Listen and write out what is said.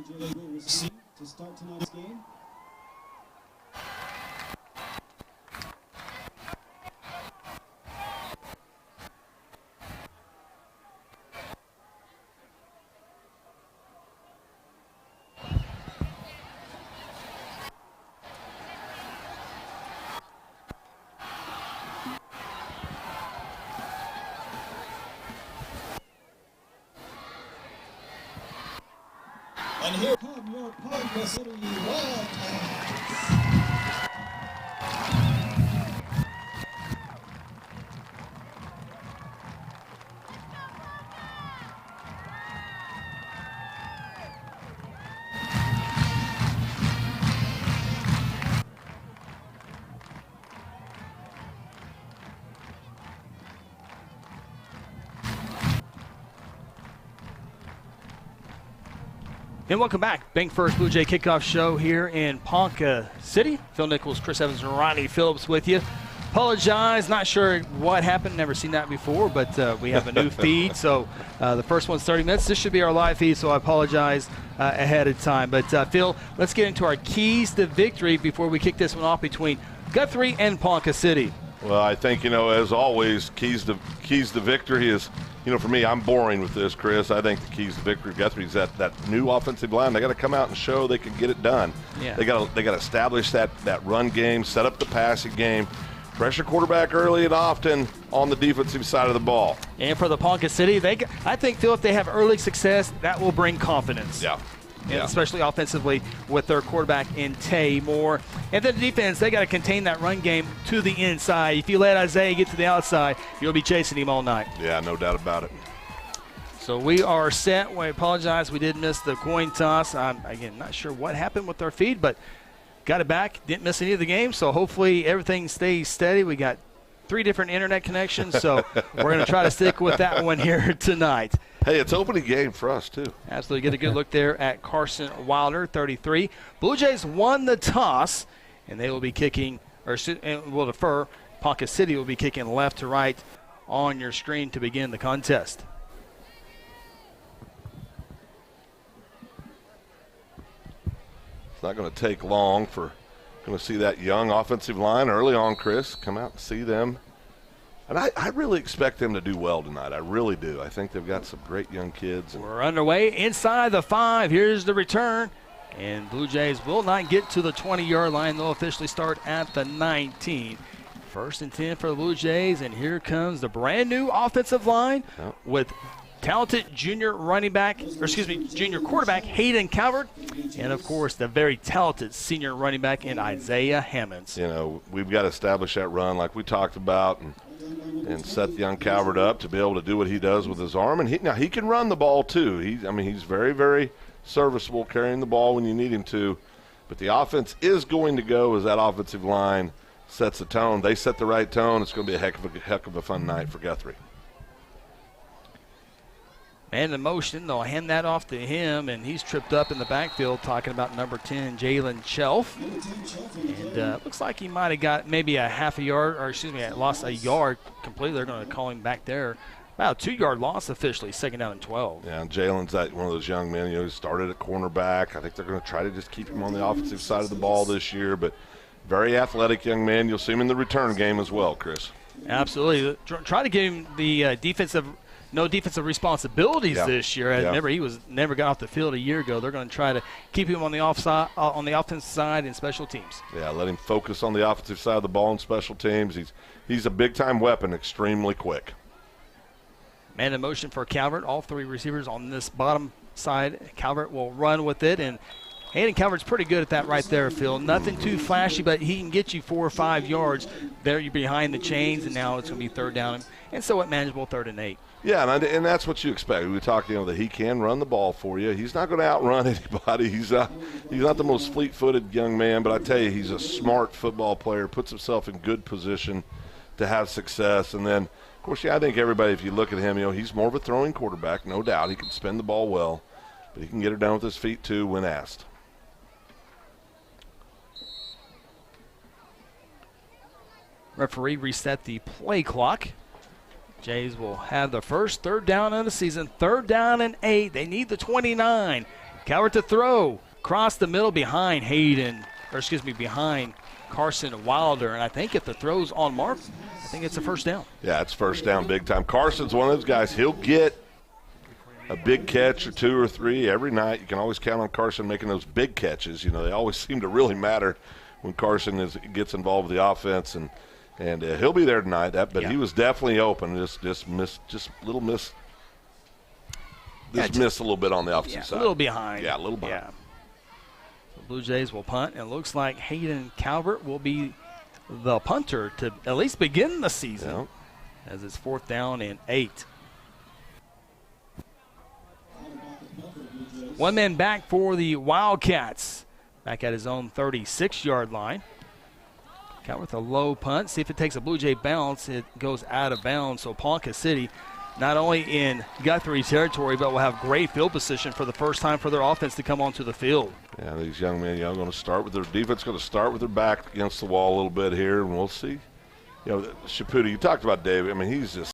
Bluejays will receive to start tonight's game. And here come your Ponca City WIldcats. And welcome back. Bank First Blue Jay kickoff show here in Ponca City. Phil Nichols, Chris Evans, and Ronnie Phillips with you. Apologize, not sure what happened. Never seen that before, but we have a new feed. So the first one's 30 minutes. This should be our live feed, so I apologize ahead of time. But Phil, let's get into our keys to victory before we kick this one off between Guthrie and Ponca City. Well, I think, as always, keys to victory is, for me, I'm boring with this, Chris. I think the keys to victory, Guthrie's that new offensive line. They got to come out and show they can get it done. Yeah. They got to establish that run game, set up the passing game, pressure quarterback early and often on the defensive side of the ball. And for the Ponca City, I think, Phil, if they have early success, that will bring confidence. Yeah. Yeah. Especially offensively with their quarterback in Tay Moore. And then the defense, they got to contain that run game to the inside. If you let Isaiah get to the outside, you'll be chasing him all night. Yeah, no doubt about it. So we are set. We apologize. We did miss the coin toss. I'm, again, not sure what happened with our feed, but got it back. Didn't miss any of the game, so hopefully everything stays steady. We got 3 different internet connections, so we're going to try to stick with that one here tonight. Hey, it's opening game for us, too. Absolutely. Get a good look there at Carson Wilder, 33. Blue Jays won the toss, and they will be kicking, or will defer. Ponca City will be kicking left to right on your screen to begin the contest. It's not going to take long for going to see that young offensive line early on, Chris. Come out and see them. And I really expect them to do well tonight. I really do. I think they've got some great young kids. We're underway inside the 5. Here's the return. And Blue Jays will not get to the 20-yard line. They'll officially start at the 19. First and 10 for the Blue Jays. And here comes the brand-new offensive line with talented junior junior quarterback Hayden Calvert. And, of course, the very talented senior running back in Isaiah Hammonds. We've got to establish that run like we talked about and set the young Calvert up to be able to do what he does with his arm. And he can run the ball, too. He's very, very serviceable carrying the ball when you need him to. But the offense is going to go as that offensive line sets the tone. They set the right tone. It's going to be a heck of a fun night for Guthrie. Man in motion, they'll hand that off to him, and he's tripped up in the backfield talking about number 10, Jalen Chelf. And looks like he might have got maybe a half a yard, lost a yard completely. They're going to call him back there. About a 2-yard loss officially, second down and 12. Yeah, and Jalen's one of those young men, he started at cornerback. I think they're going to try to just keep him on the offensive side of the ball this year, but very athletic young man. You'll see him in the return game as well, Chris. Absolutely. Try to give him the no defensive responsibilities this year. Remember, he never got off the field a year ago. They're going to try to keep him on the offensive side in special teams. Yeah, let him focus on the offensive side of the ball in special teams. He's a big-time weapon, extremely quick. Man in motion for Calvert. All 3 receivers on this bottom side. Calvert will run with it, and Hayden Calvert's pretty good at that right there, Phil. Nothing too flashy, but he can get you 4 or 5 yards. There you're behind the chains, and now it's going to be 3rd down, and so managable 3rd and 8. Yeah, and that's what you expect. We talk, that he can run the ball for you. He's not going to outrun anybody. He's not the most fleet-footed young man, but I tell you, he's a smart football player, puts himself in good position to have success. And then, of course, I think everybody, if you look at him, he's more of a throwing quarterback, no doubt. He can spin the ball well, but he can get it down with his feet, too, when asked. Referee reset the play clock. Jays will have the first 3rd down of the season, 3rd down and 8. They need the 29. Cowart to throw. Across the middle behind behind Carson Wilder. And I think if the throw's on mark, I think it's a first down. Yeah, it's first down big time. Carson's one of those guys. He'll get a big catch or 2 or 3 every night. You can always count on Carson making those big catches. You know, they always seem to really matter when Carson gets involved with the offense, and he'll be there tonight. But he was definitely open. Just missed a little bit on the opposite side. A little behind. Yeah, a little behind. Yeah. The Blue Jays will punt, and it looks like Hayden Calvert will be the punter to at least begin the season, as it's 4th down and 8. 1 man back for the Wildcats. Back at his own 36-yard line. Got with a low punt. See if it takes a Blue Jay bounce. It goes out of bounds. So Ponca City, not only in Guthrie territory, but will have great field position for the first time for their offense to come onto the field. Yeah, these young men, going to start with their defense, going to start with their back against the wall a little bit here, and we'll see. Shaputa, you talked about David. I mean, he's just